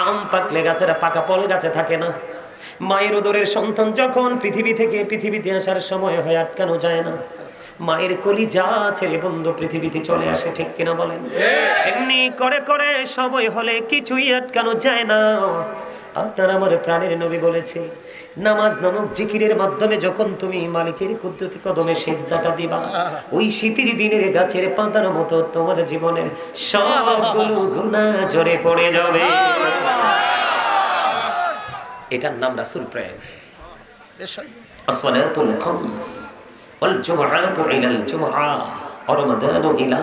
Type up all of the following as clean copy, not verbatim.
আম পাকলে গাছের পাকা ফল গাছে থাকে না। মায়ের উদরের সন্তান যখন পৃথিবী থেকে পৃথিবীতে আসার সময় হয় আটকানো যায় না। মায়ের কলিজা ছেড়ে বন্ধু পৃথিবীতে চলে আসে, ঠিক কিনা বলেন? এমনি করে করে সময় হলে কিছুই আটকানো যায় না। আপনার আমার প্রাণের নবী বলেছে, নামাজ নামক জিকিরের মাধ্যমে যখন তুমি মালিকের কুদরতি কদমে সিজদাটা দিবা, ওই শীতের দিনের গাছের পাতার মতো তোমার জীবনের সবগুলো গুনাহ ঝরে পড়ে যাবে। এটার নাম রাসূল প্রেম। আসসালাতুল খামস ওয়াল জুমআতু ইলাল জুমআ ওয়া রমাদানু ইলা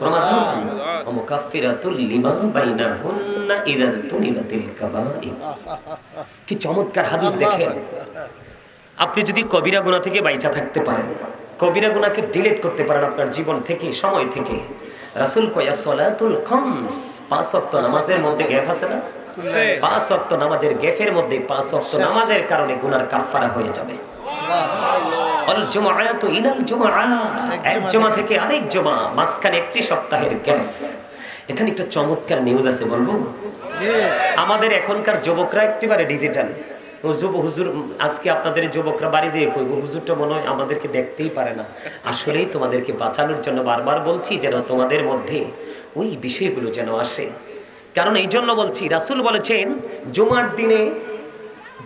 রমাদান ওয়া মুকাফফিরাতুল লিমা বাইনাহুন্না ইযা তুনিবাতিল কাবাইর। কি চমৎকার হাদিস দেখেন। আপনি যদি কবিরা গুনাহ থেকে বাইচা থাকতে পারেন, কবিরা গুনাহকে ডিলিট করতে পারেন আপনার জীবন থেকে, সময় থেকে, রাসূল কয় সালাতুল খামস, 5 ওয়াক্ত নামাজের মধ্যে গ্যাপ আছে না? 5 ওয়াক্ত নামাজের গ্যাপের মধ্যে 5 ওয়াক্ত নামাজের কারণে গুনার কাফফারা হয়ে যাবে। আল জুমআতু ইলাল জুমআ, এক জুমা থেকে আরেক জুমা, মাঝখানে একটি সপ্তাহের গ্যাপ। এখানে একটা চমৎকার নিউজ আছে, বলবো? আমাদের এখনকার যুবকরা একেবারে ডিজিটাল। হুজুর আজকে আপনাদের যুবকরা বাড়ি যেয়ে কইব, হুজুরটা মনে হয় আমাদেরকে দেখতেই পারে না। আসলেই তোমাদেরকে বাঁচানোর জন্য বারবার বলছি যেন তোমাদের মধ্যে ওই বিষয়গুলো যেন আসে। কারণ এই জন্য বলছি, রাসূল বলেছেন জুমার দিনে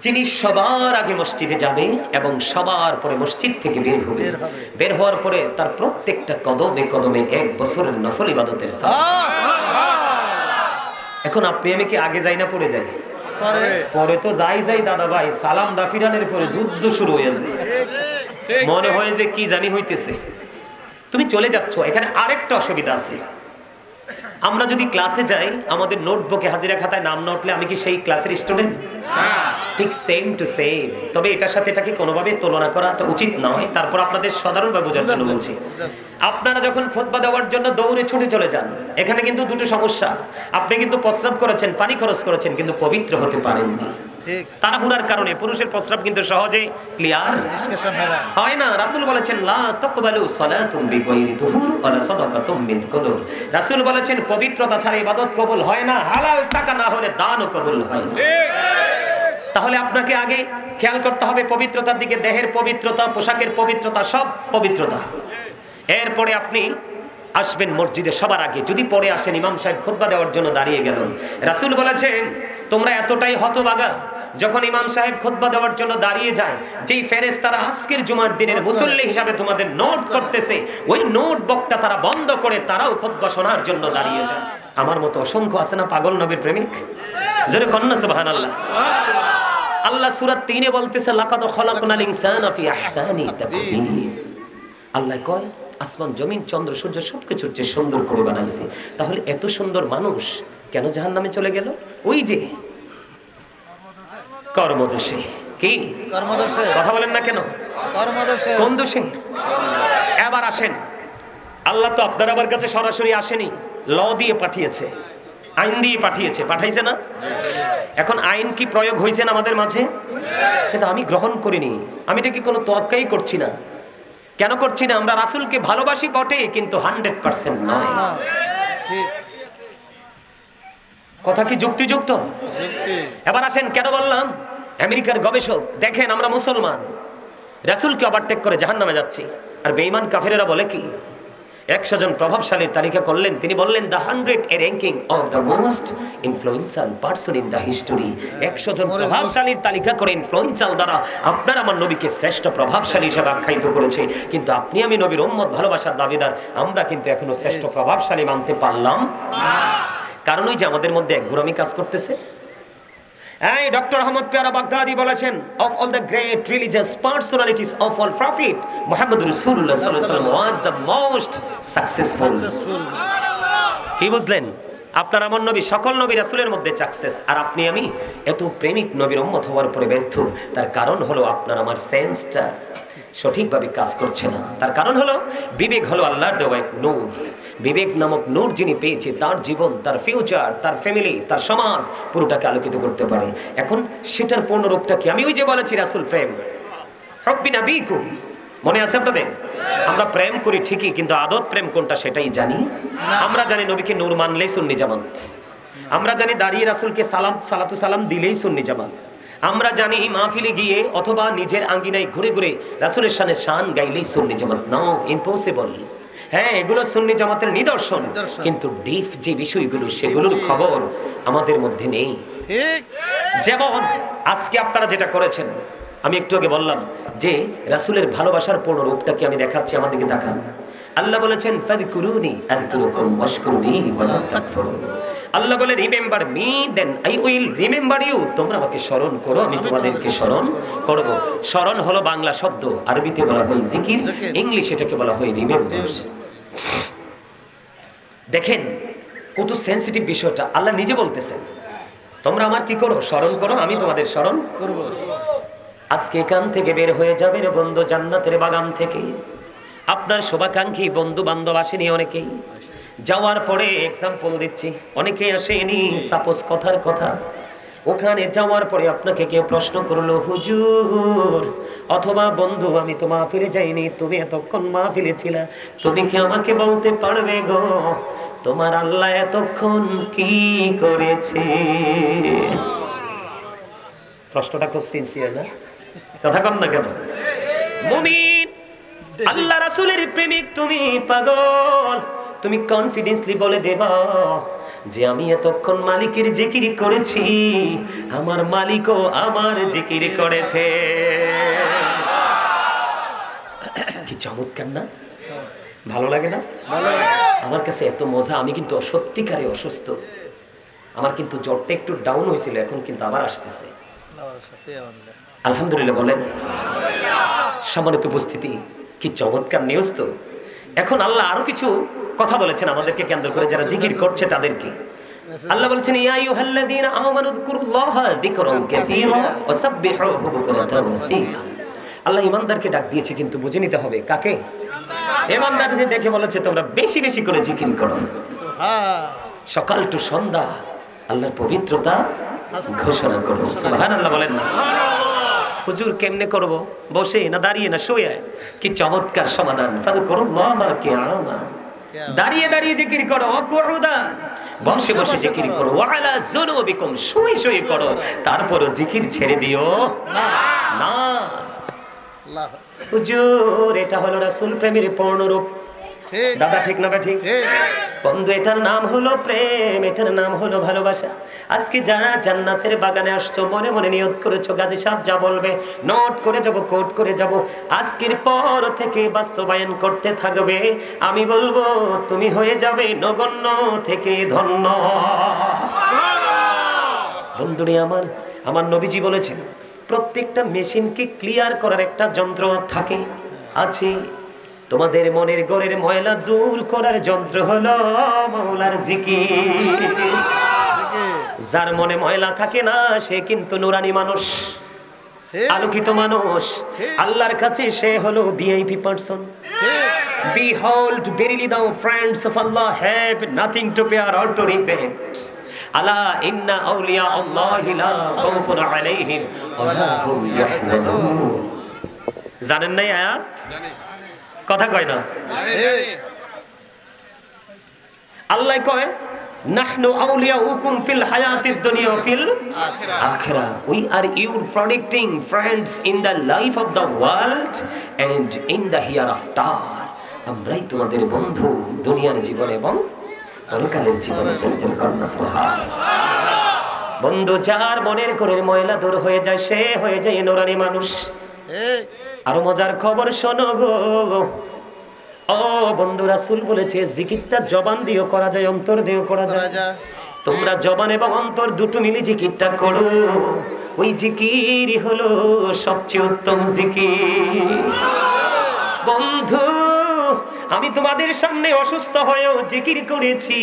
যিনি সবার আগে মসজিদে যাবে এবং সবার পরে মসজিদ থেকে বের হবে, বের হওয়ার পরে তার প্রত্যেকটা কদমে কদমে 1 বছরের নফল ইবাদতের সওয়াব। এখন আপনি আমি কি আগে যাই না পরে যাই? পরে তো যাই দাদা ভাই, সালাম দাফিরানের পরে যুদ্ধ শুরু হয়ে যায়। মনে হয় যে কি জানি হইতেছে, তুমি চলে যাচ্ছ। এখানে আরেকটা অসুবিধা আছে, আমরা যদি ক্লাসে যাই, আমাদের নোটবুকে হাজিরা খাতায় নাম না উঠলে আমি কি সেই ক্লাসের স্টুডেন্ট? ঠিক সেম টু সেম। তবে এটার সাথে এটাকে কোনোভাবে তুলনা করা তো উচিত নয়। তারপর আপনাদের সাধারণভাবে বোঝার জন্য বলছি, আপনারা যখন খুতবা দেওয়ার জন্য দৌড়ে ছুটে চলে যান, এখানে কিন্তু দুটো সমস্যা। আপনি কিন্তু প্রস্রাব করেছেন, পানি খরচ করেছেন, কিন্তু পবিত্র হতে পারেননি। তাড়াহুড়ার কারণে পুরুষের প্রস্রাব কিন্তু সহজে ক্লিয়ার হয় না। রাসূল বলেছেন লা তাকবালু সালাতুম বিগাইরি তুহুর ওয়ালা সাদাকাতুম মিন কুদুর। রাসূল বলেছেন পবিত্রতা ছাড়া ইবাদত কবুল হয় না, হালাল টাকা না হলে দানও কবুল হয় না। তাহলে আপনাকে আগে খেয়াল করতে হবে পবিত্রতার দিকে, দেহের পবিত্রতা, পোশাকের পবিত্রতা, সব পবিত্রতা। এরপরে আপনি আসবেন মসজিদে সবার আগে। যদি পরে আসেন, ইমাম সাহেব খুতবা দেওয়ার জন্য দাঁড়িয়ে গেল, রাসূল বলেছেন তোমরা এতটাই হতভাগা, যখন ইমাম সাহেব খুতবা দেওয়ার জন্য দাঁড়িয়ে যায়, যেই ফেরেশতারা আজকের জুমার দিনের মুসল্লি হিসাবে তোমাদের নোট করতেছে, ওই নোট বক্তা তারা বন্ধ করে তারাও খুতবা শোনার জন্য দাঁড়িয়ে যায়। আমার মতো অসংখ্য আছে না পাগল নবীর প্রেমিক? জোরে কন্না সুবহানাল্লাহ। আল্লাহ সূরা 3 এ বলতেছে লাকাদ খলাকনাল ইনসানা ফি আহসানি তাকওয়িম। আল্লাহ কয় আসমান জমিন চন্দ্র সূর্য সবকিছুর চেয়ে সুন্দর করে বানাইছে। তাহলে এত সুন্দর মানুষ কেন জাহান্নামে চলে গেল? ওই যে কর্মদোষে। কি কর্মদোষে? কথা বলেন না কেন? কর্মদোষে। কোন দোষে? এবার আসেন, আল্লাহ তো আপনার আমার কাছে সরাসরি আসেনি, ল দিয়ে পাঠিয়েছে, আইন দিয়ে পাঠিয়েছে, পাঠাইছে না? এখন আইন কি প্রয়োগ হয়েছে না আমাদের মাঝে? কিন্তু আমি গ্রহণ করিনি। আমি এটা কি কোনো তোয়াক্কাই করছি না। কেন করছি না? আমরা রাসূলকে ভালোবাসি বটে, কিন্তু 100% নয়। কথা কি যুক্তিযুক্ত? এবার আসেন, কেন বললাম? আমেরিকার গবেষক দেখেন, আমরা মুসলমান রাসূলকে ওভারটেক করে জাহান্নামে যাচ্ছি, আর বেঈমান কাফেরেরা বলে কি 100 জন প্রভাবশালীর তালিকা করলেন। তিনি বললেন the 100 A ranking of the most influential person in the history. 100 জন প্রভাবশালীর তালিকা করে ইনফ্লুয়েন্সিয়াল দ্বারা আপনার আমার নবীকে শ্রেষ্ঠ প্রভাবশালী হিসেবে আখ্যায়িত করেছে। কিন্তু আপনি আমি নবীর উম্মত, ভালোবাসার দাবিদার, আমরা কিন্তু এখনো শ্রেষ্ঠ প্রভাবশালী মানতে পারলাম না। কারণ ওই যে আমাদের মধ্যে একগুরামি কাজ করতেছে। এই ডক্টর আহমদ পেয়ারা বাগদাদি বলেছেন, of all the great religious personalities of all prophet, Muhammad রাসূলুল্লাহ সাল্লাল্লাহু আলাইহি ওয়াসাল্লাম was the most successful. কি বুঝলেন? আপনার আমার নবী সকল নবী রাসূলের মধ্যে সাকসেস, আর আপনি আমি এত প্রেমিক নবীর উম্মত হওয়ার পরে ব্যর্থ। তার কারণ হলো আপনার আমার সেন্সটা সঠিকভাবে কাজ করছে না। তার কারণ হলো বিবেক হলো আল্লাহর দেওয়া এক নূর। বিবেক নামক নূর যিনি পেয়েছে, তার জীবন, তার ফিউচার, তার ফ্যামিলি, তার সমাজ পুরোটাকে আলোকিত করতে পারে। এখন সেটার পূর্ণরূপটা কি? আমি ওই যে বলেছি রাসূল প্রেম, হুব্বি নাবিকুম, মনে আছে আপনাদের? আমরা প্রেম করি ঠিকই, কিন্তু আদত প্রেম কোনটা সেটাই জানি। আমরা জানি নবীকে নূর মানলেই সুন্নি জামাত, আমরা জানি দাঁড়িয়ে রাসূলকে সালাতু সালাম দিলেই সুন্নি জামাত। আমরা জানি মাহফিলে গিয়ে অথবা নিজের আঙ্গিনায় ঘুরে ঘুরে রাসূলের শানে শান গাইলেই সুন্নি জামাত। No, impossible. হ্যাঁ, এগুলো সুন্নি জামাতের নিদর্শন, কিন্তু ডিপ যে বিষয়গুলো সেগুলোর খবর আমাদের মধ্যে নেই। ঠিক। যেমন আজকে আপনারা যেটা করেছেন, আমি একটু আগে বললাম যে রাসূলের ভালোবাসার পূর্ণ রূপটাকে আমি দেখাচ্ছি, আমাদেরকে দেখান। আল্লাহ বলেছেন ফাযকুরুনি আযকুরুকুম ওয়াশকুরুনি ওয়ালা তাকফুরুন। আল্লাহ বলে remember me then I will remember you. তোমরা আমাকে স্মরণ করো, আমি তোমাদেরকে স্মরণ করব। স্মরণ হলো বাংলা শব্দ, আরবিতে বলা হয় জিকির, ইংলিশে এটাকে বলা হয় রিমেম্বার। দেখেন কত সেনসিটিভ বিষয়টা, আল্লাহ নিজে বলতেছেন তোমরা আমার কি করো, স্মরণ করো, আমি তোমাদের স্মরণ করব। আজকে এখান থেকে বের হয়ে যাবে রে বন্ধু জান্নাতের বাগান থেকে। আপনার শুভাকাঙ্ক্ষী বন্ধু বান্ধব আসেনি অনেকেই, যাওয়ার পরে এক্সাম্পল দিচ্ছি, অনেকেই আসেনি, সাপোজ কথার কথা, ওখানে যাওয়ার পরে আপনাকে কেউ প্রশ্ন করলো হুজুর অথবা বন্ধু আমি তো মাহফিলে যাইনি, তুমি এতক্ষণ মাহফিলে ছিলা, তুমি কি আমাকে বলতে পারবে গো তোমার আল্লাহ এতক্ষণ কি করেছে? প্রশ্নটা খুব সিনসিয়ার না? কথা কম না কেন? মুমিন আল্লাহ রাসূলের প্রেমিক তুমি পাগল, তুমি কনফিডেন্সলি বলে দেবা যে আমি এতক্ষণ মালিকের জিকির করেছি, আমার মালিকও আমার জিকির করেছে। কি চমৎকার না? ভালো লাগে না? আমার কাছে এত মজা। আমি কিন্তু সত্যিকারে অসুস্থ, আমার কিন্তু জ্বরটা একটু ডাউন হয়েছিল, এখন কিন্তু আবার আসতেছে। আলহামদুলিল্লাহ বলেন। সম্মানিত উপস্থিতি, কি চমৎকার নিউজ তো। এখন আল্লাহ আরো কিছু কথা বলেছেন আমাদেরকে কেন্দ্র করে, যারা জিকির করছে তাদেরকে। আল্লাহ বলেছেন ইয়া আইয়ুহাল্লাযীনা আমানু যকুরুল্লাহা যিকরান কাসীরা ওয়া সাব্বিহুহু বুকরাতান ওয়া আসীলা। আল্লাহ ঈমানদারকে ডাক দিয়েছে, কিন্তু বুঝে নিতে হবে কাকে। ঈমানদারদের দেখে বলেছে তোমরা বেশি বেশি করে জিকির করো, সকাল টু সন্ধ্যা আল্লাহর পবিত্রতা ঘোষণা করো। সুবহানাল্লাহ বলেন না? হুজুর কেমনে করব, বসে না দাঁড়িয়ে না শুয়ে? কি চমৎকার সমাধান। ফাযকুরুল্লাহা কিয়ামা, দাঁড়িয়ে দাঁড়িয়ে জিকির করো, ওয়াকুউদান বসে বসে জিকির করো, ওয়া আলা যুনুবিকুম শুয়ে শুয়ে করো, তারপরও জিকির ছেড়ে দিও না। হুজুর এটা হলো রাসূল প্রেমের পূর্ণরূপ। দাদা ঠিক না? ঠিক বন্ধু, এটার নাম হলো প্রেম, এটার নাম হলো ভালোবাসা। আজকে যারা জান্নাতের বাগানে আসছো, মনে মনে নিয়ত করেছো গাজী সাহেব যা বলবে নোট করে যাব, কোট করে যাব, আজকের পর থেকে বাস্তবায়ন করতে থাকবে। আমি বলবো তুমি হয়ে যাবে নগণ্য থেকে ধন্য। বন্ধুরে আমার নবীজি বলেছেন প্রত্যেকটা মেশিনকে ক্লিয়ার করার একটা যন্ত্র থাকে, আছে। তোমাদের মনের ঘরের ময়লা দূর করার যন্ত্র হলো মাওলার জিকির। যার মনে ময়লা থাকে না সে কিন্তু নুরানি মানুষ, আলোকিত মানুষ। আল্লাহর কাছে সে হলো VIP person. Behold, verily thou friends of Allah have nothing to fear or to repent. আলা ইন্না আউলিয়া আল্লাহি লা খাউফুন আলাইহিম ওয়া লা হুম ইয়াহজানুন। জানেন না আয়াত? কথা কয় না? আল্লাহ কয় নাহনু আউলিয়াউকুম ফিল হায়াতিদ দুনিয়া ফিল আখিরাহ। We are you protecting friends in the life of the world and in the hereafter. আমরাই তোমাদের বন্ধু দুনিয়ার জীবনে এবং পরকালের জীবনে। চঞ্চল কর্ম সুবহানাল্লাহ। বন্ধু যার মনের ঘরের ময়লা দূর হয়ে যায় সে হয়ে যায় নুরানি মানুষ। আরো মজার খবর শোনো গো ও বন্ধু, রাসূল বলেছে জিকিরটা জবান দিয়েও করা যায়, অন্তর দিয়েও করা যায়। তোমরা জবান এবং অন্তর দুটো মিলে জিকিরটা করো, ওই জিকিরই হলো সবচেয়ে উত্তম জিকির। বন্ধু আমি তোমাদের সামনে অসুস্থ হয়েও জিকির করেছি,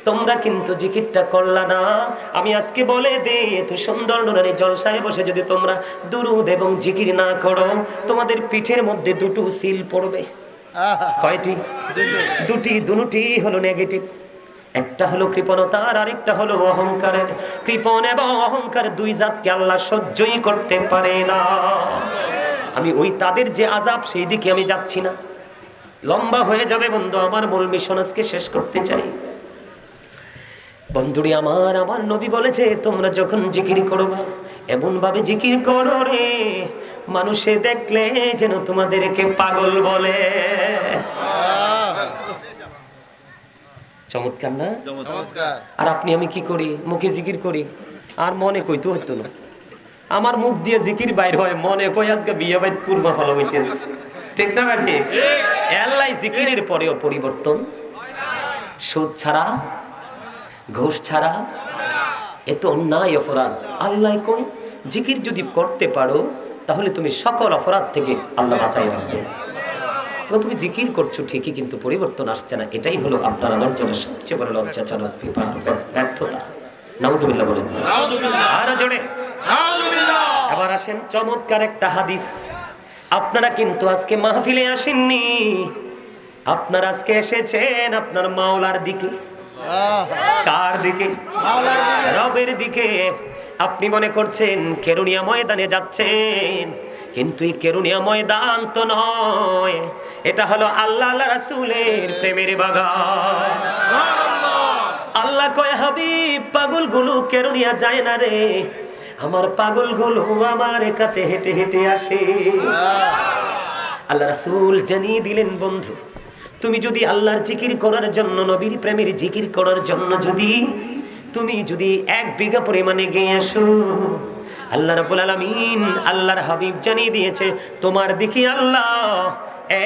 তোমরা কিন্তু জিকিরটা করলা না। আমি আজকে বলে দে, এত সুন্দর নুরানি জলসায় বসে যদি তোমরা দুরূদ এবং জিকির না করো, তোমাদের পিঠের মধ্যে দুটো সিল পড়বে। কয়টি? দুটি হলো নেগেটিভ। একটা হলো কৃপণতার, আরেকটা হলো অহংকারের। কৃপণ এবং অহংকার দুই জাতকে আল্লাহ সহ্যই করতে পারে না। আমি ওই তাদের যে আযাব সেই দিকে আমি যাচ্ছি না, লম্বা হয়ে যাবে বন্ধু। আমার মূল মিশন আজকে শেষ করতে চাই। বন্ধুরি আমার নবী বলেছে তোমরা যখন জিকির করবা এমন ভাবে জিকির করো রে মানুষে দেখলে যেন তোমাদেরকে পাগল বলে। চমৎকার না? আর আপনি আমি কি করি? মুখে জিকির করি আর মনে কইতে হইতো না। আমার মুখ দিয়ে জিকির বাইর হয়, মনে কই আজকে বিয়ে বাইত কুরমা ফলা হইতেছে। ঠিক না ঠিক? আল্লাহ জিকিরের পরেও পরিবর্তন। সুদ ছাড়া, ঘুষ ছাড়া, এত অন্যায় অপরাধ। আল্লাহ কই জিকির যদি করতে পারো তাহলে তুমি সকল অপরাধ থেকে আল্লাহ বাঁচাই রাখবে। তুমি জিকির করছো ঠিকই, কিন্তু পরিবর্তন আসছে না। এটাই হলো আপনার আমার জন্য সবচেয়ে বড় লজ্জাজনক ব্যর্থতা। নাউজুবিল্লাহ বলেন। আর জোরে নাউজুবিল্লাহ। এবার আসেন চমৎকার একটা হাদিস। আপনারা কিন্তু আজকে মাহফিলে আসেননি, আপনারা আজকে এসেছেন আপনার মাওলার দিকে। কার দিকে? রবের দিকে। আপনি মনে করছেন কেরুনিয়া ময়দানে যাচ্ছেন, কিন্তু এই কেরুনিয়া ময়দান তো নয়, এটা হলো আল্লাহ আল্লাহ রাসূলের প্রেমের বাগান। আল্লাহ কয় হাবিব পাগলগুলো কেরুনিয়া যায় না রে, আমার পাগলগুলো আমার কাছে হেঁটে হেঁটে আসে। আল্লাহ রাসূল জানিয়ে দিলেন বন্ধু তুমি যদি আল্লাহর জিকির করার জন্য, নবীর প্রেমের জিকির করার জন্য তুমি যদি 1 বিঘা পরিমাণে গিয়ে আসো, আল্লাহ রাব্বুল আলামিন আল্লাহর হাবিব জানিয়ে দিয়েছে তোমার দিকে আল্লাহ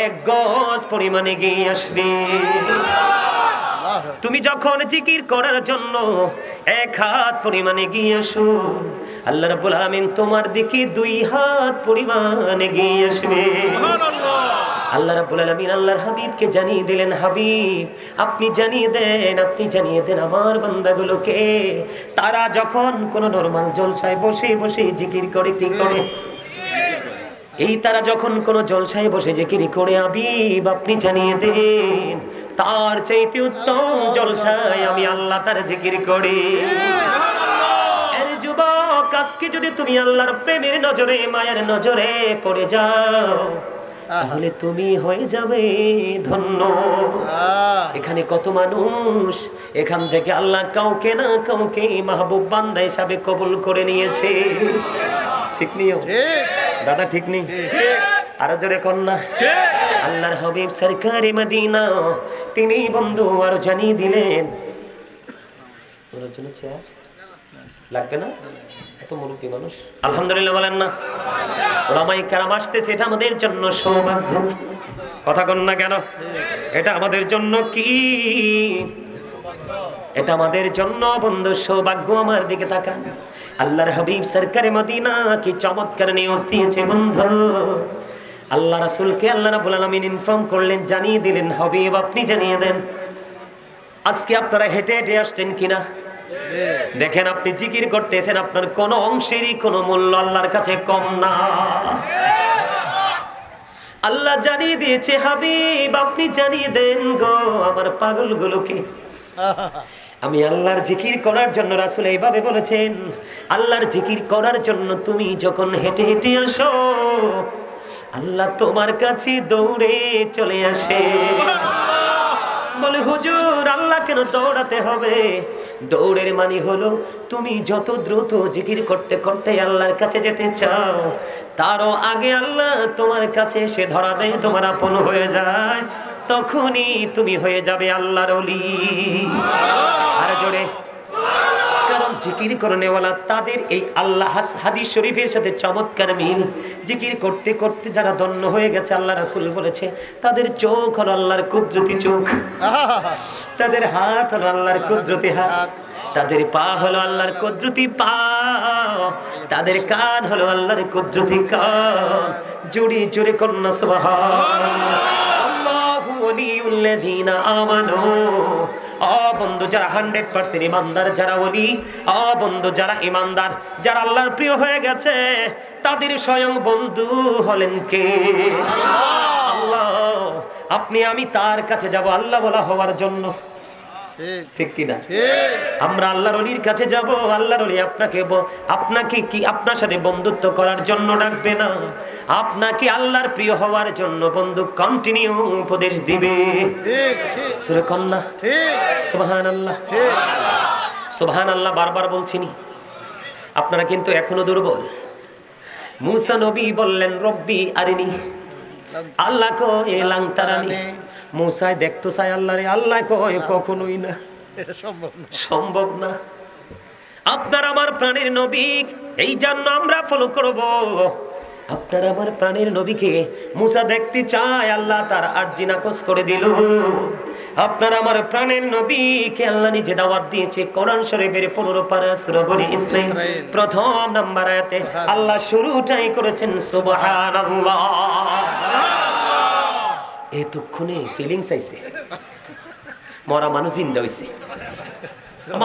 1 গজ পরিমাণে গিয়ে আসবে। তুমি যখন জিকির করার জন্য 1 হাত পরিমাণে গিয়ে আসো, আল্লাহ রাব্বুল আলামিন তোমার দিকে 2 হাত পরিমাণে গিয়ে আসবে। আল্লাহ রাব্বুল আলামিন আল্লাহর হাবিবকে জানিয়ে দিলেন হাবিব আপনি জানিয়ে দেন আমার বান্দাগুলোকে, তারা যখন কোন নরমাল জলসায় বসে বসে জিকির করে কি করে, এই তারা যখন কোন জলসায় বসে জিকির করে হাবিব আপনি জানিয়ে দেন তার চাইতে উত্তম জলসায় আমি আল্লাহ তার জিকির করি। আরে যুবক আজকে যদি তুমি আল্লাহর প্রেমের নজরে, মায়ের নজরে পড়ে যাও তাহলে তুমি হয়ে যাবে ধন্য। এখানে কত মানুষ এখান থেকে আল্লাহ কাউকে না কাউকে মাহবুব বান্দা হিসাবে কবুল করে নিয়েছে। ঠিক নিও দাদা, ঠিক নেই? আরো জোরে কন্যা। আল্লাহর হাবিব সরকারে মদিনা তিনি বন্ধু আরো জানিয়ে দিলেন ওনার জন্য চেয়ার লাগবে না, এত মুরব্বী মানুষ। আলহামদুলিল্লাহ বলেন না? ওলামায়ে কেরাম আসতেছে, এটা আমাদের জন্য সৌভাগ্য। কথা কন না কেন? এটা আমাদের জন্য কি? এটা আমাদের জন্য বন্ধু সৌভাগ্য। আমার দিকে তাকান, আল্লাহর হাবিব সরকারে মদিনা কি চমৎকার নিউজ দিয়েছে বন্ধু। আল্লাহ রাসূলকে আল্লাহ রাব্বুল আলামিন ইনফর্ম করলেন, জানিয়ে দিলেন হাবিব আপনি জানিয়ে দেন আজকে আপনারা হেঁটে হেঁটে আসছেন কিনা। দেখেন আপনি জিকির করতেছেন, আপনার কোন অংশেরই কোনো মূল্য আল্লাহর কাছে কম না। আল্লাহ জানিয়ে দিয়েছে হাবিব আপনি জানিয়ে দেন গো আমার পাগলগুলোকে আমি আল্লাহর জিকির করার জন্য। রাসূল এইভাবে বলেছেন আল্লাহর জিকির করার জন্য তুমি যখন হেঁটে হেঁটে আসো আল্লাহ তোমার কাছে দৌড়ে চলে আসে। বলে হুজুর আল্লাহ কেন দৌড়াতে হবে? দৌড়ের মানে হলো তুমি যত দ্রুত জিকির করতে করতে আল্লাহর কাছে যেতে চাও তারও আগে আল্লাহ তোমার কাছে এসে ধরা দেয়, তোমার আপন হয়ে যায়, তখনই তুমি হয়ে যাবে আল্লাহর ওলি। আর জোরে কারণ জিকির করনেওয়ালা তাদের এই আল্লাহ হাদিস শরীফের সাথে চমৎকার মিল। জিকির করতে করতে যারা ধন্য হয়ে গেছে আল্লাহ রাসূল বলেছে তাদের চোখ হলো আল্লাহর কুদরতি চোখ, তাদের হাত হলো আল্লাহর কুদরতি হাত, তাদের পা হলো আল্লাহর কুদরতি পা, তাদের কান হলো আল্লাহর কুদরতি কান। জোরে জোরে কন্যা সুবহানাল্লাহ। আল্লাহু ওয়ালিউল্লাযীনা আমানু। বন্ধু যারা 100% ইমানদার, যারা ওলি, বন্ধু যারা ইমানদার, যারা আল্লাহর প্রিয় হয়ে গেছে তাদের স্বয়ং বন্ধু হলেন কে? আল্লাহ। আপনি আমি তার কাছে যাব আল্লাহ বলা হওয়ার জন্য, ঠিক কিনা? আমরা আল্লাহর ওলির কাছে যাব, আল্লাহর ওলি আপনাকে কি আপনার সাথে বন্ধুত্ব করার জন্য ডাকবে না, আপনাকে আল্লাহর প্রিয় হওয়ার জন্য বন্ধু কন্টিনিউ উপদেশ দিবে। ঠিক ঠিক সুবহানাল্লাহ, সুবহানাল্লাহ। সুবহানাল্লাহ বারবার বলছিনি, আপনারা কিন্তু এখনো দুর্বল। মুসা নবী বললেন রব্বি আরিনি, আল্লাহ কয় লাং তারানি। মুসা দেখতো চাই আল্লাহরে, আল্লাহ কয় কখনোই না, সম্ভব না। আপনার আমার প্রাণের নবী, এই জন্য আমরা ফলো করব। আপনার আমার প্রাণের নবীকে মুসা দেখতে চায়, আল্লাহ তার আরজি নাকচ করে দিল। আপনার আমার প্রাণের নবীকে আল্লাহ নিজে দাওয়াত দিয়েছে। কোরআন শরীফের 15 পারা সূরা বনী ইসরাঈল প্রথম নাম্বার আয়াতে আল্লাহ শুরুটাই করেছেন সুবহানাল্লাহ। এতক্ষণে ফিলিংস আইছে, মরা মানুষ জিন্দা হইছে।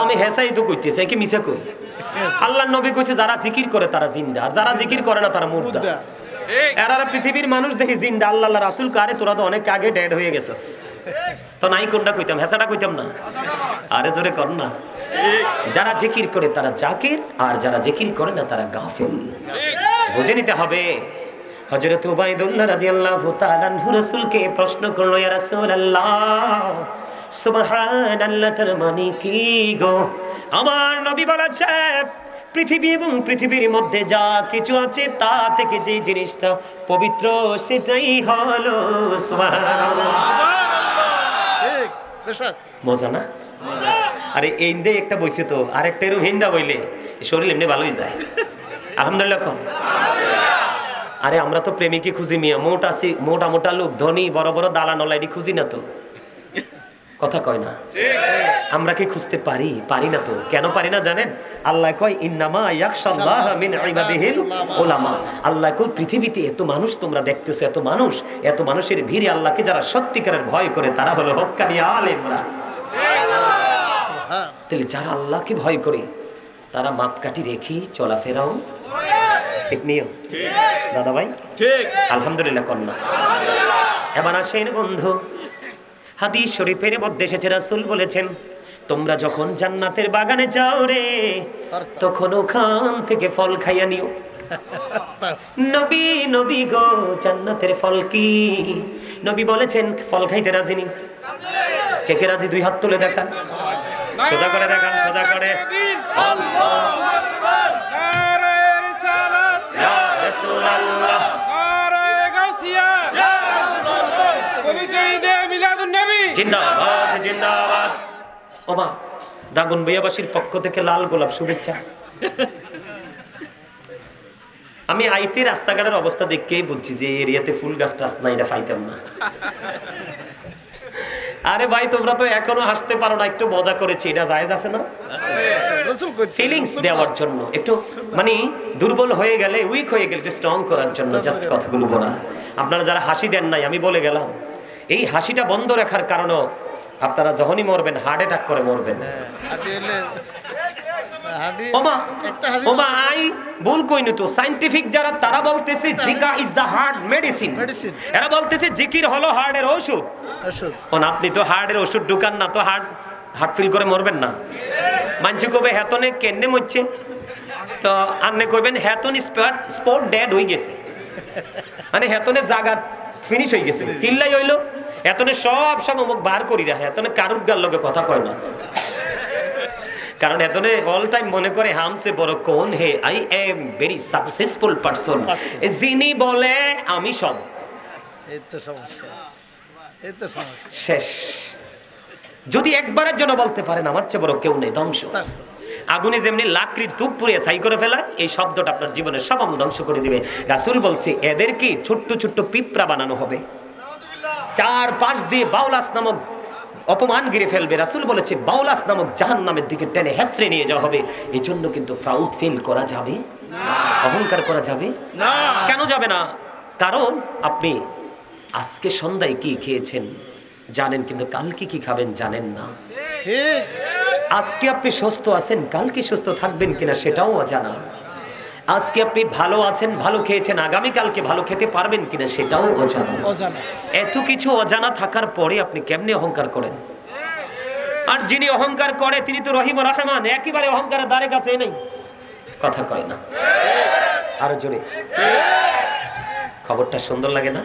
আমি হেসাই তো কইতেছি কি মিছা কই? আল্লাহর নবী কইছে যারা জিকির করে তারা জিন্দা, আর যারা জিকির করে না তারা মুর্দা। এরা পৃথিবীর মানুষ দেখি জিন্দা, আল্লাহ রাসূল কারে তোরা তো অনেক আগে ডেড হয়ে গেছস। তো নাই কোনটা কইতাম, হেসাটা কইতাম না? আরে জোরে কর না। যারা জিকির করে তারা জাকির, আর যারা জিকির করে না তারা গাফিল। বুঝে নিতে হবে। হযরত উবাইদুল্লাহ রাদিয়াল্লাহু তাআলা আনহু রাসূলকে প্রশ্ন করলো, ইয়া রাসূলুল্লাহ সুবহানাল্লাহর মানে কি গো? আমার নবী বলেছে পৃথিবী এবং পৃথিবীর মধ্যে যা কিছু আছে তা থেকে যে জিনিসটা পবিত্র সেটাই হলো সুবহানাল্লাহ। ঠিক বেশক মজা না? আরে এইন্দে একটা বইছে তো, আরেকটা এরকম হিন্দা বইলে শরীর এমনি ভালোই যায়। আলহামদুলিল্লাহ কম। আরে আমরা তো প্রেমিকই খুঁজি মিয়া, মোটা আছি, মোটা মোটা লোক, ধনী বড় বড় দালান ওলাইডি খুঁজি না তো, কথা কয় না? আমরা কি খুঁজতে পারি? পারি না তো। কেন পারি না জানেন? আল্লাহ কয় ইন্নামা ইয়াখশাল্লাহ মিন ইবাদিহিল উলামা। আল্লাহ কয় পৃথিবীতে এত মানুষ তোমরা দেখতেছো, এত মানুষ, এত মানুষের ভিড়ে আল্লাহকে যারা সত্যিকারের ভয় করে তারা হলো হক্কানি আলেমরা। তাহলে যারা আল্লাহকে ভয় করে তারা মাপকাঠি রেখেই চলাফেরাও ঠিক নিও। দাদা ভাই ঠিক আলহামদুলিল্লাহ কন্যা। এবার আসেন বন্ধু, হাদিস শরীফের মধ্যে এসেছে রাসূল বলেছেন তোমরা যখন জান্নাতের বাগানে যাও রে তখন ওখান থেকে ফল খাইয়া নিও। নবী নবী গো জান্নাতের ফল কি? নবী বলেছেন ফল খাইতে রাজি নি? কে কে রাজি? দুই হাত তুলে দেখান, সোজা করে দেখান, সোজা করে। আল্লাহু আকবার, নারে রিসালাত, ইয়া রাসূলুল্লাহ, নারে গাউসিয়া, ইয়া রাসূলুল্লাহ, পবিত্র ঈদে মিলাদুন নবী জিন্দাবাদ জিন্দাবাদ। ওমা দাগুন ভাইয়াবাসীর পক্ষ থেকে লাল গোলাপ শুভেচ্ছা। আমি আইতে রাস্তাঘাটের অবস্থা দেখেই বুঝছি যে এরিয়াতে ফুল গাছ টাছ না, এটা পাইতাম না। আরে ভাই তোমরা তো এখনো হাসতে পারো না, একটু মজা করেছি, এটা জায়েজ আছে না? ফিলিংস দেওয়ার জন্য, একটু মানে দুর্বল হয়ে গেলে, উইক হয়ে গেলে স্ট্রং করার জন্য জাস্ট কথাগুলো বলা। আপনারা যারা হাসি দেন নাই আমি বলে গেলাম, এই হাসিটা বন্ধ রাখার কারণে আপনারা যখনই মরবেন হার্ট অ্যাটাক করে মরবেন। ওমা ওমা আই ভুল কইনি তো, সায়েন্টিফিক যারা তারা বলতেছে জিকা ইজ দা হার্ট মেডিসিন। এরা বলতেছে জিকির হলো হার্টের ওষুধ। আপনি তো হার্টের ওষুধ ঢুকান না তো হার্ট ফিল করে মরবেন না। মানসি কবে হেতনে কেন্নে মরছে তো আন্নে কইবেন হেতন স্পট ডেড হয়ে গেছে, মানে হেতনে জায়গা ফিনিশ হয়ে গেছে। কিল্লাই হইলো এতনে সব সঙ্গে মুখ বার করি রাখে, এতনে কারুর গার লগে কথা কয় না, কারণ এতনে অল টাইম মনে করে হামসে বড় কোন হে, I am very successful person. যিনি বলে আমি সব, এই তো সমস্যা, এই তো সমস্যা শেষ। যদি একবারের জন্য বলতে পারেন আমার চেয়ে বড় কেউ নেই, ধ্বংস। আগুনে যেমনি লাকড়ির তুপ পুড়িয়ে ছাই করে ফেলা, এই শব্দটা আপনার জীবনের সব আমল ধ্বংস করে দিবে। রাসূল বলছে এদেরকে ছোট্ট ছোট্ট পিঁপড়া বানানো হবে, চার পাশ দিয়ে বাউলাস নামক অপমান গিরে ফেলবে। রাসূল বলেছে বাউলাস নামক জাহান্নামের দিকে টেনে হেসড়ে নিয়ে যাওয়া হবে। এই জন্য কিন্তু প্রাউড ফিল করা যাবে না, অহংকার করা যাবে না। কেন যাবে না? কারণ আপনি আজকে সন্ধ্যায় কি খেয়েছেন জানেন, কিন্তু কালকে কি খাবেন জানেন না। আজকে আপনি সুস্থ আছেন, কালকে সুস্থ থাকবেন কিনা সেটাও অজানা। আজকে আপনি ভালো আছেন, ভালো খেয়েছেন, আগামী কালকে ভালো খেতে পারবেন কিনা সেটাও অজানা। এত কিছু অজানা থাকার পরে আপনি কেমনে অহংকার করেন? আর যিনি অহংকার করে তিনি তো রহিম রহমান, একেবারে অহংকারের দ্বারে কাছে নেই, কথা কয় না। আরো জোরে খবরটা সুন্দর লাগে না?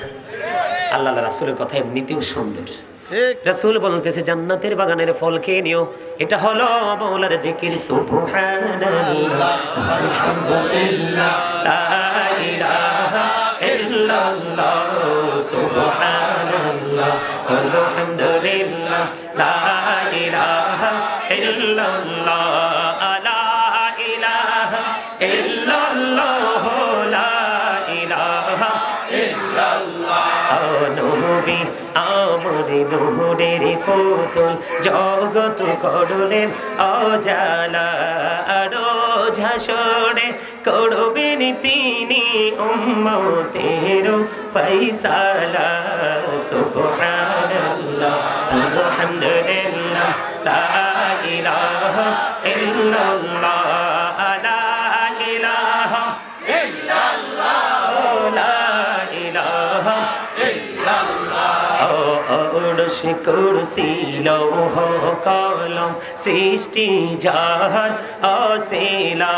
আল্লাহ রাসূলের কথা এমনিতেও সুন্দর। রাসূল বলতেছে জান্নাতের বাগানের ফল খেয়ে নিও, এটা হলো মাওলার জিকির। সুবহানাল্লাহ আলহামদুলিল্লাহ লা ইলাহা ইল্লাল্লাহ, সুবহানাল্লাহ আলহামদুলিল্লাহ লা ইলাহা ইল্লাল্লাহ, লা ইলাহা ইল্লাল্লাহ, লা ইলাহা ইল্লাল্লাহ। নবী আমরে নূরের ফুতুল, জগৎ করলেন অজালা, রোজ হাসরে করবেন তিনি উম্মতের ফয়সালা। সুবহানাল্লাহ আলহামদুলিল্লাহ লা ইলাহা ইল্লাল্লাহ, লা ইলাহা ইল্লাল্লাহ, লা ইলাহা অরশে কুরসি লৌহ কলম সৃষ্টি যাহার অসিলা,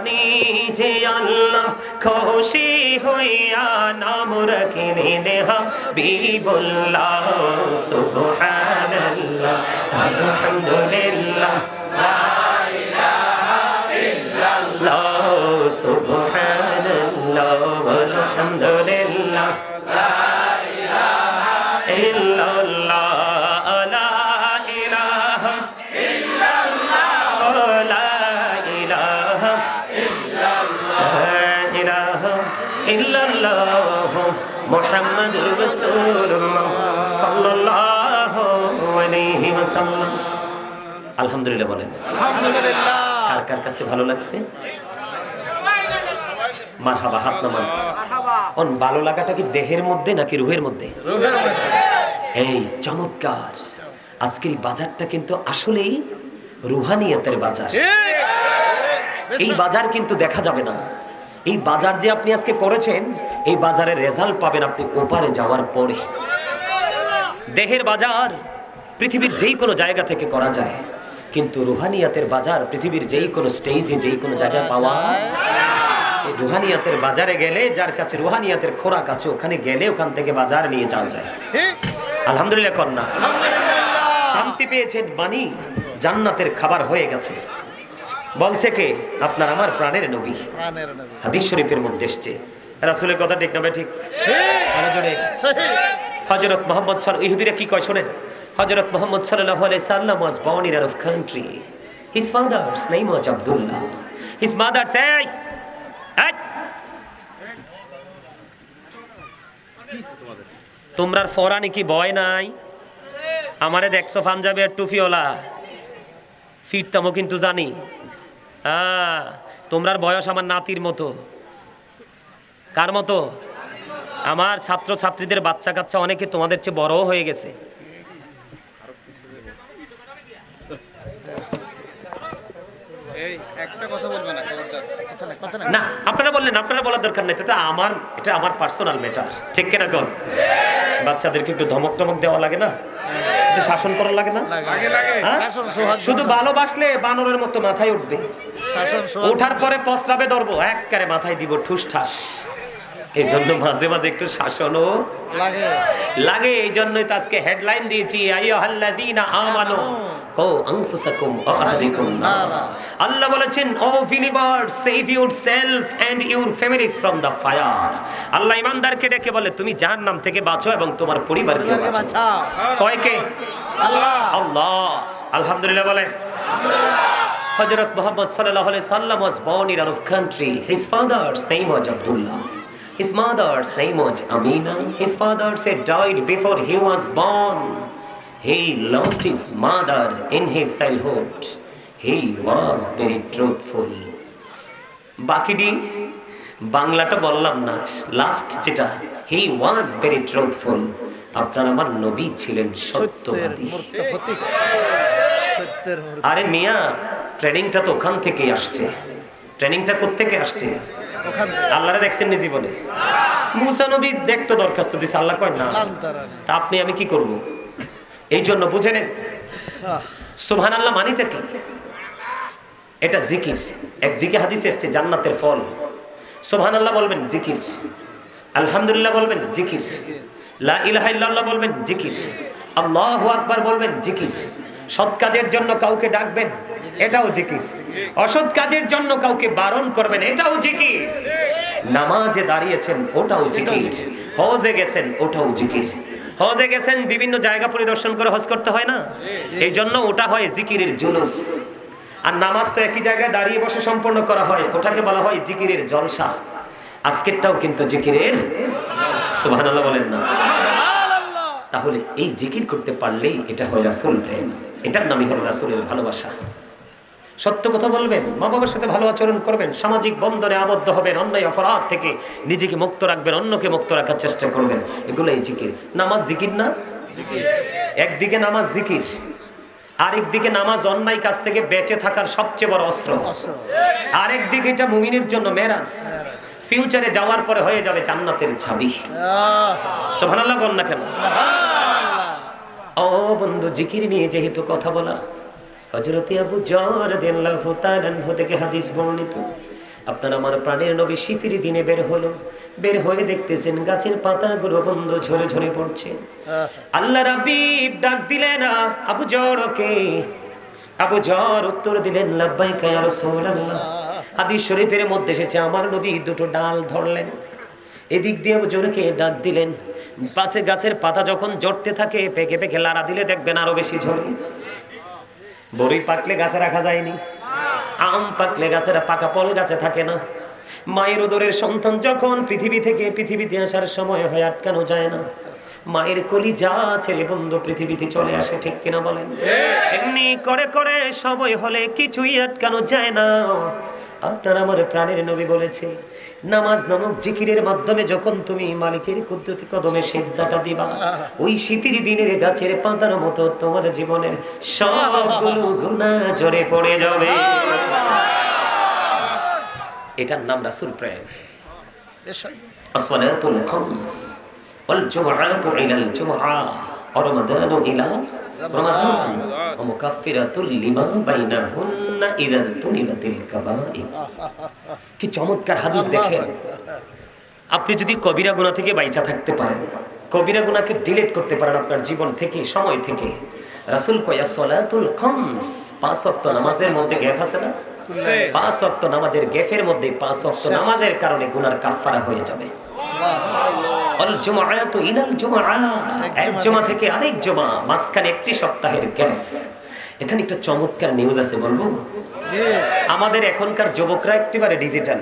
নিজে আল্লাহ খুশি হইয়া নাম রাখিলেন হাবিবুল্লাহ। সুবহানাল্লাহ আলহামদুলিল্লাহ লা ইলাহা ইল্লাল্লাহ, সুবহানাল্লাহ আলহামদুলিল্লাহ লা ইলাহা ইল্লাল্লাহ, লা ইলাহা ইল্লাল্লাহ, লা ইলাহা ইল্লাল্লাহ, ইলাহা ইল্লাল্লাহ মুহাম্মাদুর রাসূলুল্লাহ সাল্লাল্লাহু আলাইহি ওয়াসাল্লাম। আলহামদুলিল্লাহ বলেন আলহামদুলিল্লাহ। কার কার কাছে ভালো লাগছে? মারহাবা, হাত নামান। অন ভালো লাগাটা কি দেহের মধ্যে নাকি রুহের মধ্যে? এই চমৎকার। আজকের বাজারটা কিন্তু আসলেই রুহানিয়াতের বাজার। এই বাজার কিন্তু দেখা যাবে না। এই বাজার যে আপনি আজকে করেছেন, এই বাজারের রেজাল্ট পাবেন আপনি ওপারে যাওয়ার পরে। দেহের বাজার পৃথিবীর যেই কোনো জায়গা থেকে করা যায়, কিন্তু রুহানিয়াতের বাজার পৃথিবীর যেই কোনো স্টেজে যেই কোনো জায়গায় পাওয়া। এই রুহানিয়াতের বাজারে গেলে, যার কাছে রুহানিয়াতের খোরাক আছে, ওখানে গেলে ওখান থেকে বাজার নিয়ে যাওয়া যায়। আলহামদুলিল্লাহ কন্যা শান্তি পেয়েছেন, বাণী জান্নাতের খাবার হয়ে গেছে। বলছে কে? আপনার আমার প্রাণের নবী। হাদিস শরীফের মধ্যে এসেছে। রাসূলের কথা ঠিক না ঠিক? হযরত মুহাম্মদ সাল্লাল্লাহু, ইহুদিরা কি কয় শোনেন। হযরত মুহাম্মদ সাল্লাল্লাহু আলাইহি সাল্লাম was born in Arab country. His father's name was Abdullah. His mother said, তোমরার ফরানি কি ভয় নাই? আমারে দেখছো পাঞ্জাবি আর টুপিওয়ালা, ফিরতামও কিন্তু জানি। তোমরার বয়স আমার নাতির মতো। কার মতো? আমার ছাত্র ছাত্রীদের বাচ্চা কাচ্চা অনেকে তোমাদের চেয়ে বড়ও হয়ে গেছে। না আপনারা বললেন, আপনারা বলার দরকার নেই। এটা আমার পার্সোনাল ম্যাটার, ঠিক কিনা কোন? বাচ্চাদেরকে একটু ধমক টমক দেওয়া লাগে না? শাসন করা লাগে না? শুধু ভালোবাসলে বানরের মতো মাথায় উঠবে, ওঠার পরে প্রস্রাবে ধরবো, একবারে মাথায় দিব ঠুস ঠাস। এই জন্য মাঝে মাঝে একটু শাসনও লাগে। এই জন্যই তো আজকে হেডলাইন দিয়েছি, আইয়ুহাল্লাযীনা আমানু কু আনফুসাকুম ওয়া আহলিকুম নারা। আল্লাহ বলেছেন, O believers, save yourself and your families from the fire. আল্লাহ ঈমানদারকে ডেকে বলে, তুমি জাহান্নাম থেকে বাঁচো এবং তোমার পরিবারকে বাঁচাও। কয় কে? আল্লাহ। আল্লাহ। আলহামদুলিল্লাহ বলেন আলহামদুলিল্লাহ। হযরত মুহাম্মদ সাল্লাল্লাহু আলাইহি সাল্লাম was born in Arab country. His father's name was Abdullah. His mother's name was Amina. His father said died before he was born. He lost his mother in his childhood. He was very truthful. বাকিটি বাংলাটা বললাম না, last যেটা, he was very truthful. আপনার আমার নবী ছিলেন সত্যবাদী। আরে মিয়া, ট্রেনিংটা তো ওখান থেকেই আসছে। ট্রেনিংটা কোত্থেকে আসছে? আল্লাহরে দেখছেন নি জীবনে? মুসা নবী দেখতো, দরখাস্ত দিছে, আল্লাহ কয় না। তা আপনি আমি কি করব? এই জন্য বুঝে নেন সুবহানাল্লাহ মানেটা কি। এটা জিকির। একদিকে হাদিসে এসেছে জান্নাতের ফল। সুবহানাল্লাহ বলবেন জিকির, আলহামদুলিল্লাহ বলবেন জিকির, লা ইলাহা ইল্লাল্লাহ বলবেন জিকির, আল্লাহু আকবার বলবেন, জিকির। সৎ কাজের জন্য কাউকে ডাকবেন, এটাও জিকির। অসৎ কাজের জন্য কাউকে বারণ করবেন, এটাও জিকির। নামাজে দাঁড়িয়েছেন, ওটাও জিকির। হজে গেছেন, ওটাও জিকির। হজে গেছেন, বিভিন্ন জায়গা পরিদর্শন করে হজ করতে হয় না, এই জন্য ওটা হয় জিকিরের জুলুস। আর নামাজ তো একই জায়গায় দাঁড়িয়ে বসে সম্পন্ন করা হয়, ওটাকে বলা হয় জিকিরের জলসা। আজকেরটাও কিন্তু জিকিরের, সুবহানাল্লাহ বলেন না। তাহলে এই জিকির করতে পারলেই এটা হয় রাসূল প্রেম, এটার নামই হলো রাসূলের ভালোবাসা। সত্য কথা বলবেন, মা বাবার সাথে ভালো আচরণ করবেন, সামাজিক বন্ধনে আবদ্ধ হবেন, অন্যায় অপরাধ থেকে নিজেকে মুক্ত রাখবেন, অন্যকে মুক্ত রাখার চেষ্টা করবেন, এগুলোই জিকির। নামাজ জিকির না? একদিকে নামাজ জিকির, আরেকদিকে নামাজ অন্যায় কাজ থেকে বেঁচে থাকার সবচেয়ে বড় অস্ত্র। আরেকদিকে এটা মুমিনের জন্য মেরাজ, ফিউচারে যাওয়ার পরে হয়ে যাবে জান্নাতের চাবি। সুবহানাল্লাহ বল না কেন? ও বন্ধু, জিকির নিয়ে যেহেতু কথা বলা, হযরত আবু যর রাদিয়াল্লাহু তাআলা আনহু থেকে হাদিস বর্ণিত, আপনার আমার প্রাণের নবী শীতের দিনে বের হলো, বের হয়ে দেখতেছেন গাছের পাতাগুলো বন্ধ ঝরে ঝরে পড়ছে। আল্লাহ রাব্বিব ডাক দিলেন আবু যরকে। আবু যর উত্তর দিলেন, লাব্বাইকা ইয়া রাসূলুল্লাহ। হাদিস শরীফের মধ্যে এসেছে, আমার নবী দুটো ডাল ধরলেন, এদিক দিয়ে আবু যরকে ডাক দিলেন। পাশে গাছের পাতা যখন ঝরতে থাকে, পেকে পেকে লাড়া দিলে দেখবেন আরো বেশি ঝরে। বড়ি পাকলে গাছে রাখা যায়নি, আম পাকলে গাছের পাকা ফল গাছে থাকে না। মায়ের উদরের সন্তান যখন পৃথিবী থেকে পৃথিবীতে আসার সময় হয়, আটকানো যায় না। মায়ের কলিজা ছেড়ে বন্ধু পৃথিবীতে চলে আসে, ঠিক কিনা বলেন? এমনি করে করে সময় হলে কিছুই আটকানো যায় না। আপনার আমার প্রাণের নবী বলেছে, নামাজ নামক জিকিরের মাধ্যমে যখন তুমি মালিকের কুদরতি কদমে সিজদাটা দিবা, ওই শীতের দিনের গাছের পাতার মতো তোমার জীবনের সবগুলো গুনাহ ঝরে পড়ে যাবে। এটার নাম রাসূল প্রেম। আসসালাতুল খামস ওয়াল জুমআতু ইলাল জুমআ ওয়া রমাদানু ইলা রমাদান ওয়া মুকাফফিরাতুল লিমা বাইনাহুন্না ইযা তুনিবাতিল কাবাইর। কি চমৎকার হাদিস দেখেন। আপনি যদি কবিরা গুনাহ থেকে বাইচা থাকতে পারেন, কবিরা গুনাহকে ডিলিট করতে পারেন আপনার জীবন থেকে, সময় থেকে, রাসূল কয় সালাতুল খামস, 5 ওয়াক্ত নামাজের মধ্যে গ্যাপ আছে না? 5 ওয়াক্ত নামাজের গ্যাপের মধ্যে 5 ওয়াক্ত নামাজের কারণে গুনার কাফারা হয়ে যাবে। আল জুমআতু ইলাল জুমআ, এক জুমা থেকে আরেক জুমা, মাঝখানে একটি সপ্তাহের গ্যাপ। এখানে একটা চমৎকার নিউজ আছে, বলবো? আমাদের এখনকার যুবকরা একেবারে ডিজিটাল।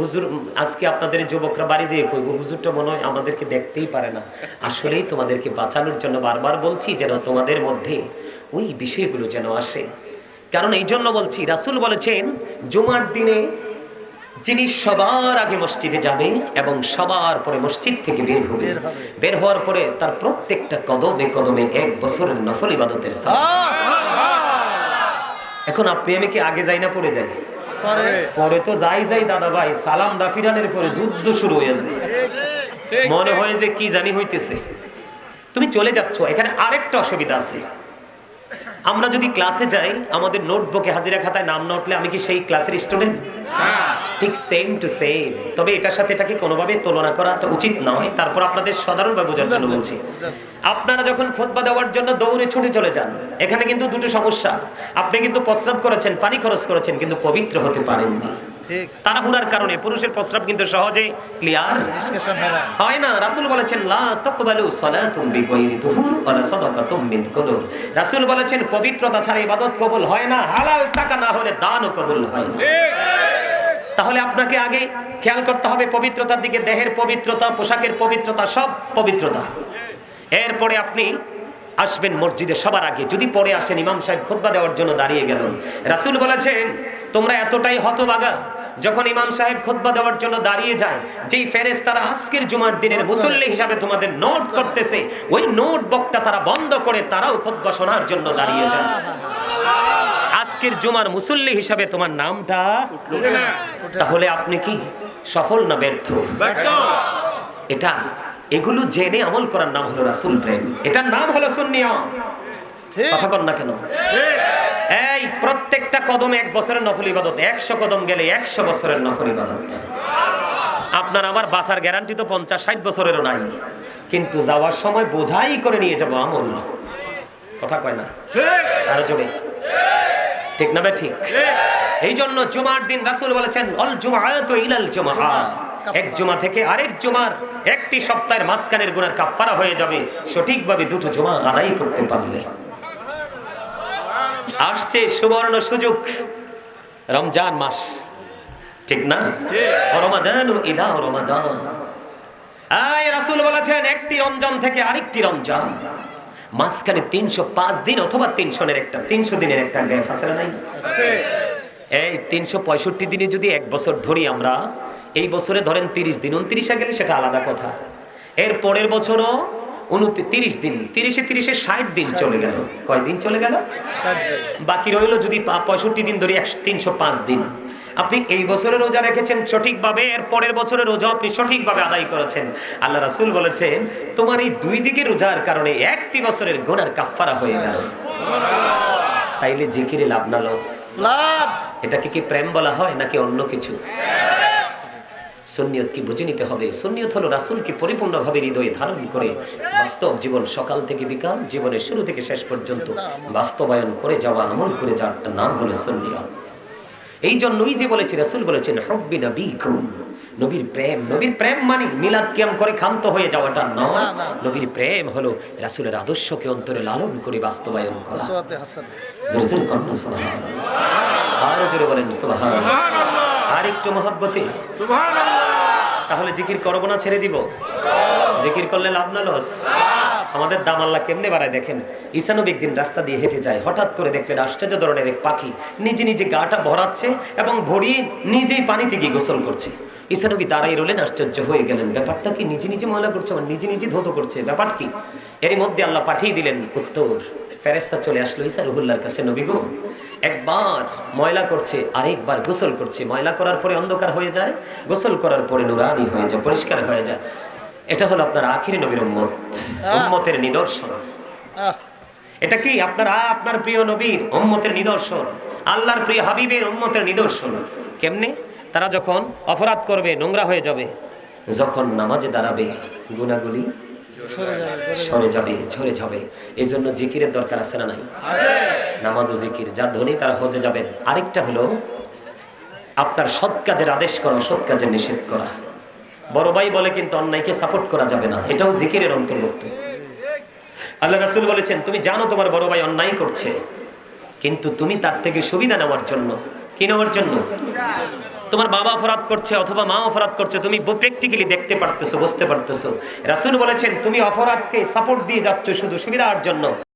হুজুর আজকে আপনাদের যুবকরা বাড়ি যেয়ে কইব, হুজুরটা মনে হয় আমাদেরকে দেখতেই পারে না। আসলেই তোমাদেরকে বাঁচানোর জন্য বারবার বলছি যেন তোমাদের মধ্যে ওই বিষয়গুলো যেন আসে। কারণ এই জন্য বলছি, রাসূল বলেছেন জুমার দিনে যিনি সবার আগে মসজিদে যাবে এবং সবার পরে মসজিদ থেকে বের হবে, বের হওয়ার পরে তার প্রত্যেকটা কদমে কদমে 1 বছরের নফল ইবাদতের সওয়াব। এখন আপনি আমি কি আগে যাই না পরে যাই? পরে তো যাই দাদা ভাই, সালাম দাফিরানের পরে যুদ্ধ শুরু হয়ে যায়। মনে হয় যে কি জানি হইতেছে, তুমি চলে যাচ্ছ। এখানে আরেকটা অসুবিধা আছে, আমরা যদি ক্লাসে যাই, আমাদের নোটবুকে হাজিরা খাতায় নাম না উঠলে আমি কি সেই ক্লাসের স্টুডেন্ট? ঠিক সেম টু সেম। তবে এটার সাথে এটাকে কোনোভাবে তুলনা করা তো উচিত নয়। তারপর আপনাদের সাধারণভাবে বোঝার জন্য বলছি, আপনারা যখন খুতবা দেওয়ার জন্য দৌড়ে ছুটে চলে যান, এখানে কিন্তু দুটো সমস্যা। আপনি কিন্তু প্রস্রাব করেছেন, পানি খরচ করেছেন, কিন্তু পবিত্র হতে পারেননি। তাড়াহুড়ার কারণে পুরুষের প্রস্রাব কিন্তু সহজে ক্লিয়ার হয় না। রাসূল বলেছেন লা তাকবালু সালাতুম বিগাইরি তুহুর ওয়ালা সাদাকাতুম মিন কুদুর। রাসূল বলেছেন পবিত্রতা ছাড়া ইবাদত কবুল হয় না, হালাল টাকা না হলে দানও কবুল হয় না। তাহলে আপনাকে আগে খেয়াল করতে হবে পবিত্রতার দিকে, দেহের পবিত্রতা, পোশাকের পবিত্রতা, সব পবিত্রতা। এরপরে আপনি আসবেন মসজিদে সবার আগে। যদি পরে আসেন, ইমাম সাহেব খুতবা দেওয়ার জন্য দাঁড়িয়ে গেলেন, রাসূল বলেছেন তোমরা এতটাই হতভাগা, যখন ইমাম সাহেব খুতবা দেওয়ার জন্য দাঁড়িয়ে যায়, যেই ফেরেশতারা আজকের জুমার দিনের মুসল্লি হিসাবে তোমাদের নোট করতেছে, ওই নোট বকটা তারা বন্ধ করে তারাও খুতবা শোনার জন্য দাঁড়িয়ে যায়। আজকের জুমার মুসল্লি হিসাবে তোমার নামটা উঠলো না। তাহলে আপনি কি সফল না ব্যর্থ? এটা এগুলো জেনে আমল করার নাম হলো রাসূল প্রেম, এটার নাম হলো সুন্নিয়ত। কথা কন না কেন? এই প্রত্যেকটা কদমে 1 বছরের নফল ইবাদত, 100 কদম গেলে 100 বছরের নফল ইবাদত। আপনার আমার বাঁচার গ্যারান্টি তো 50-60 বছরেরও নাই। কিন্তু যাওয়ার সময় বোঝাই করে নিয়ে যাবো আমল। কথা কয় না? আরো জোরে ঠিক না? ঠিক। এই জন্য জুমার দিন রাসূল বলেছেন অল জুমআতু ইলাল জুমআ, এক জুমা থেকে আরেক জুমার একটি সপ্তাহের মাঝখানের গুনাহ কাফারা হয়ে যাবে সঠিকভাবে দুটো জুমা আদায় করতে পারলে। আসছে সুবর্ণ সুযোগ, রমজান মাস, ঠিক না? রমাদানু ইলা রমাদান। আয় রাসূল বলেছেন একটি রমজান থেকে আরেকটি রমজান মাঝখানে 305 দিন অথবা 300 দিনের একটা গ্যাপ আছে না? নাই? এই 365 দিনে যদি এক বছর ধরি আমরা, এই বছরে ধরেন 30 দিন, 29 গেলে সেটা আলাদা কথা। এর পরের বছরও 29 দিন, 30-এ 60 দিন চলে গেল। কয় দিন চলে গেল? 60 দিন। বাকি রইল যদি 65 দিন ধরি 305 দিন। আপনি এই বছরে রোজা রেখেছেন সঠিকভাবে, এর পরের বছরে রোজা আপনি সঠিকভাবে আদায় করেছেন। আল্লাহ রাসূল বলেছেন তোমার এই দুই দিকে রোজার কারণে একটি বছরের গুনার কাফারা হয়ে গেল। তাইলে জিকিরে লাভ না লস? লাভ। এটাকে কি প্রেম বলা হয় নাকি অন্য কিছু? সুন্নিয়ত কি বুঝে নিতে হবে। সুন্নিয়ত হলো রাসূলকে পরিপূর্ণভাবে হৃদয়ে ধারণ করে বাস্তব জীবন, সকাল থেকে বিকাল, জীবনের শুরু থেকে শেষ পর্যন্ত বাস্তবায়ন করে যাওয়া, আমল করে যাওয়ার নাম হলো সুন্নিয়ত। এই জন্যই যে বলেছি, রাসূল বলেছেন হুব্বি নবীকুম, নবীর প্রেম। নবীর প্রেম মানে মিলাদ কিয়াম করে ক্ষান্ত হয়ে যাওয়াটা নয়। নবীর প্রেম হলো রাসূলের আদর্শকে অন্তরে লালন করে বাস্তবায়ন করা। জোরে জোরে কন্যা সুবহানাল্লাহ, আরো জোরে বলেন সুবহানাল্লাহ, আর একটু মহব্বতে সুবহানাল্লাহ। তাহলে জিকির করব না ছেড়ে দিব? জিকির করলে লাভ না লস? আমাদের দাম আল্লাহ কেমনে বাড়ায় দেখেন। ঈসা নবী একদিন রাস্তা দিয়ে হেঁটে যায়, হঠাৎ করে দেখলেন আশ্চর্য ধরনের এক পাখি নিজে নিজে গাটা ভরাচ্ছে এবং ভরিয়ে নিজেই পানিতে গিয়ে গোসল করছে। ঈসা নবী দাঁড়াই রইলেন, আশ্চর্য হয়ে গেলেন, ব্যাপারটা কি? নিজে নিজে ময়লা করছে, আমার নিজে নিজে ধৌত করছে, ব্যাপার কি? এরই মধ্যে আল্লাহ পাঠিয়ে দিলেন উত্তর, ফেরেশতা চলে আসলো ঈসা রুহুল্লাহর কাছে, নবী গো একবার ময়লা করছে আরেকবার গোসল করছে, ময়লা করার পরে অন্ধকার হয়ে যায়, গোসল করার পরে নুরানি হয়ে যায়, পরিষ্কার হয়ে যায়। এটা হলো আপনার আখিরি নবীর উম্মত, উম্মতের নিদর্শন। এটা কি আপনারা আপনার প্রিয় নবীর উম্মতের নিদর্শন, আল্লাহর প্রিয় হাবিবের উম্মতের নিদর্শন। কেমনে? তারা যখন অপরাধ করবে নোংরা হয়ে যাবে, যখন নামাজে দাঁড়াবে গুনাহগুলি সরে যাবে, ঝরে যাবে। এই জন্য জিকিরের দরকার আছে না নাই? নামাজ ও জিকির যা ধনী তারা হজে যাবেন। আরেকটা হলো আপনার সৎ কাজের আদেশ করা, সৎ কাজের নিষেধ করা। বড় ভাই বলে কিন্তু অন্যায়কে সাপোর্ট করা যাবে না, এটাও জিকিরের অন্তর্ভুক্ত। আল্লাহ রাসূল বলেছেন তুমি জানো তোমার বড় ভাই অন্যায় করছে, কিন্তু তুমি তার থেকে সুবিধা নেওয়ার জন্য, কি নেওয়ার জন্য? তোমার বাবা অপরাধ করছে অথবা মা অপরাধ করছে, তুমি প্র্যাকটিক্যালি দেখতে পারতেছো, বুঝতে পারতেছো। রাসূল বলেছেন তুমি অপরাধকে সাপোর্ট দিয়ে যাচ্ছ শুধু সুবিধার জন্য।